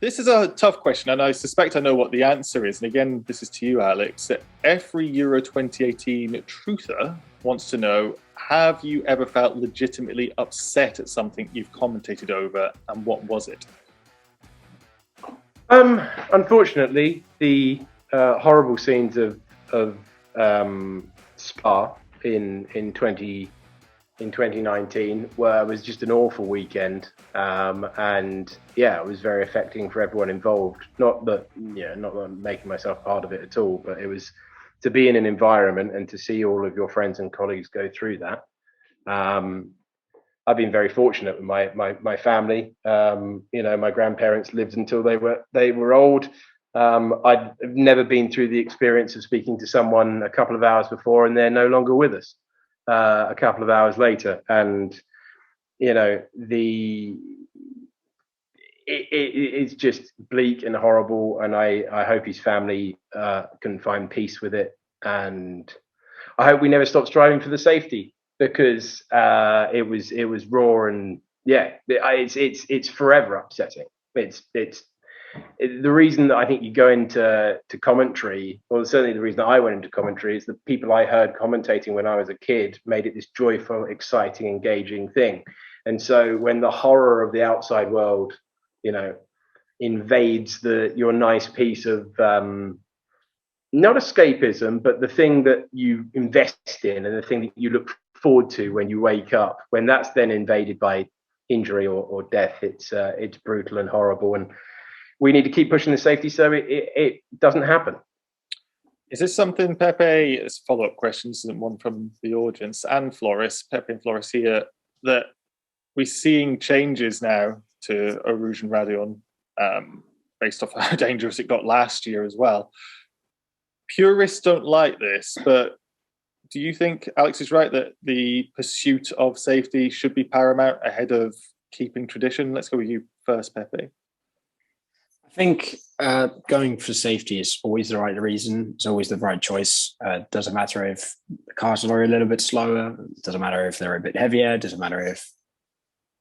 This is a tough question, and I suspect I know what the answer is. And again, this is to you, Alex. Every Euro 2018 truther wants to know, have you ever felt legitimately upset at something you've commentated over, and what was it? Unfortunately, the horrible scenes of Spa in 2019 was just an awful weekend, and it was very affecting for everyone involved. Not that I'm making myself part of it at all, but it was to be in an environment and to see all of your friends and colleagues go through that. I've been very fortunate with my family. My grandparents lived until they were old. I'd never been through the experience of speaking to someone a couple of hours before and they're no longer with us a couple of hours later. And it's just bleak and horrible. And I hope his family can find peace with it. And I hope we never stop striving for the safety, because it was raw, and it's forever upsetting. It's the reason that I think you go into commentary, or certainly the reason that I went into commentary, is the people I heard commentating when I was a kid made it this joyful, exciting, engaging thing. And so when the horror of the outside world, invades your nice piece of not escapism, but the thing that you invest in and the thing that you look forward to when you wake up, when that's then invaded by injury or death, it's brutal and horrible. And we need to keep pushing the safety so it doesn't happen. Is this something, Pepe, it's follow-up questions, and one from the audience, and Floris, Pepe and Floris here, that we're seeing changes now to Eau Rouge and Radillon based off how dangerous it got last year as well. Purists don't like this, but do you think Alex is right that the pursuit of safety should be paramount ahead of keeping tradition? Let's go with you first, Pepe. I think going for safety is always the right reason. It's always the right choice. It doesn't matter if the cars are a little bit slower. It doesn't matter if they're a bit heavier. It doesn't matter if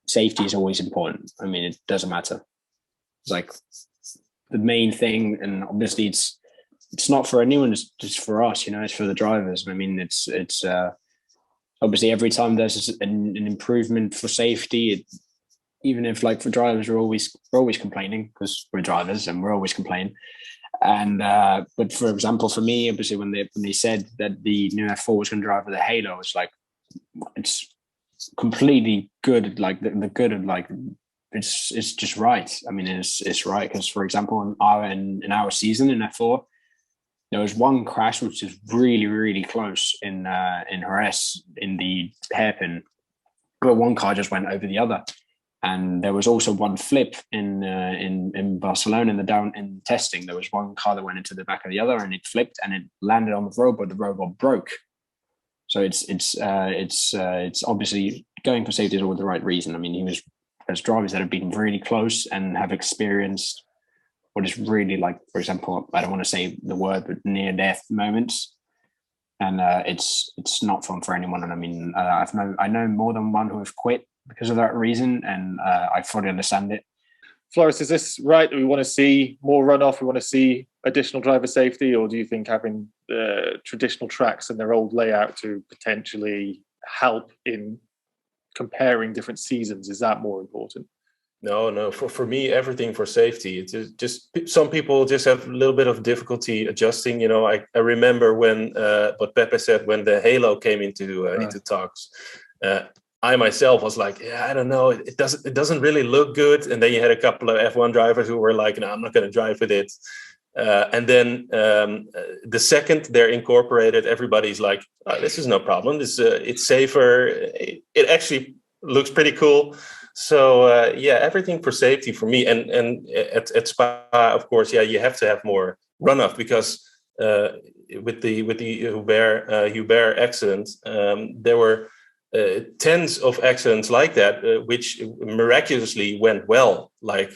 safety is always important. I mean, it doesn't matter. It's like the main thing, and obviously it's not for anyone. It's just for us. It's for the drivers. I mean, it's obviously every time there's an improvement for safety. Even if, like, for drivers, we're always complaining, because we're drivers and we're always complaining. And but for example, for me, obviously, when they said that the new F4 was going to drive with a halo, it's like, it's completely good. Like the good of, like, it's just right. I mean, it's right, because, for example, in our season in F4, there was one crash which is really, really close in Jerez in the hairpin, but one car just went over the other. And there was also one flip in Barcelona in testing. There was one car that went into the back of the other, and it flipped and it landed on the road, but the robot broke. So it's obviously going for safety is all the right reason. I mean, there's drivers that have been really close and have experienced what is really, like, for example, I don't want to say the word, but near-death moments. And it's not fun for anyone. And I mean, I know more than one who have quit because of that reason, and I fully understand it. Floris, is this right that we want to see more runoff? We want to see additional driver safety, or do you think having the traditional tracks and their old layout to potentially help in comparing different seasons, is that more important? No. For me, everything for safety. It's just some people just have a little bit of difficulty adjusting. I remember when what Pepe said when the halo came into talks. I myself was like, I don't know, it doesn't really look good. And then you had a couple of F1 drivers who were like, no, I'm not going to drive with it. And then the second they're incorporated, everybody's like, this is no problem. It's safer. It actually looks pretty cool. So everything for safety for me. And at Spa, of course, you have to have more runoff, because with the Hubert accident, there were tens of accidents like that, which miraculously went well. Like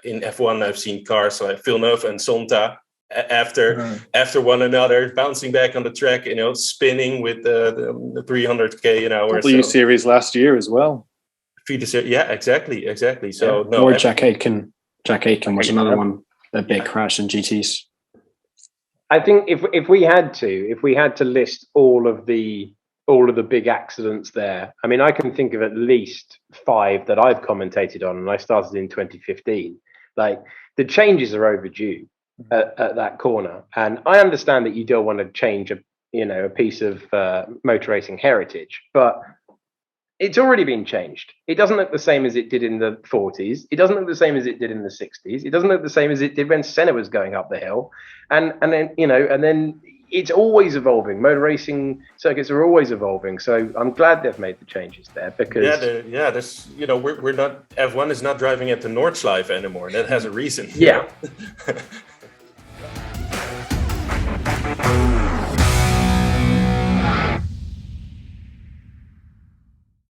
in F1, I've seen cars like Villeneuve and Sonta after one another, bouncing back on the track, spinning with the 300k an hour. W Series last year as well. Yeah, exactly. So Or Jack Aitken. Jack Aiken was another one, a big crash in GTs. I think if we had to list all of the big accidents there, I mean, I can think of at least 5 that I've commentated on, and I started in 2015. Like, the changes are overdue at that corner, and I understand that you don't want to change a piece of motor racing heritage, but it's already been changed. It doesn't look the same as it did in the 40s. It doesn't look the same as it did in the 60s. It doesn't look the same as it did when Senna was going up the hill. And then it's always evolving. Motor racing circuits are always evolving. So I'm glad they've made the changes there, because there's we're not, F1 is not driving at the Nordschleife anymore. That has a reason. Yeah.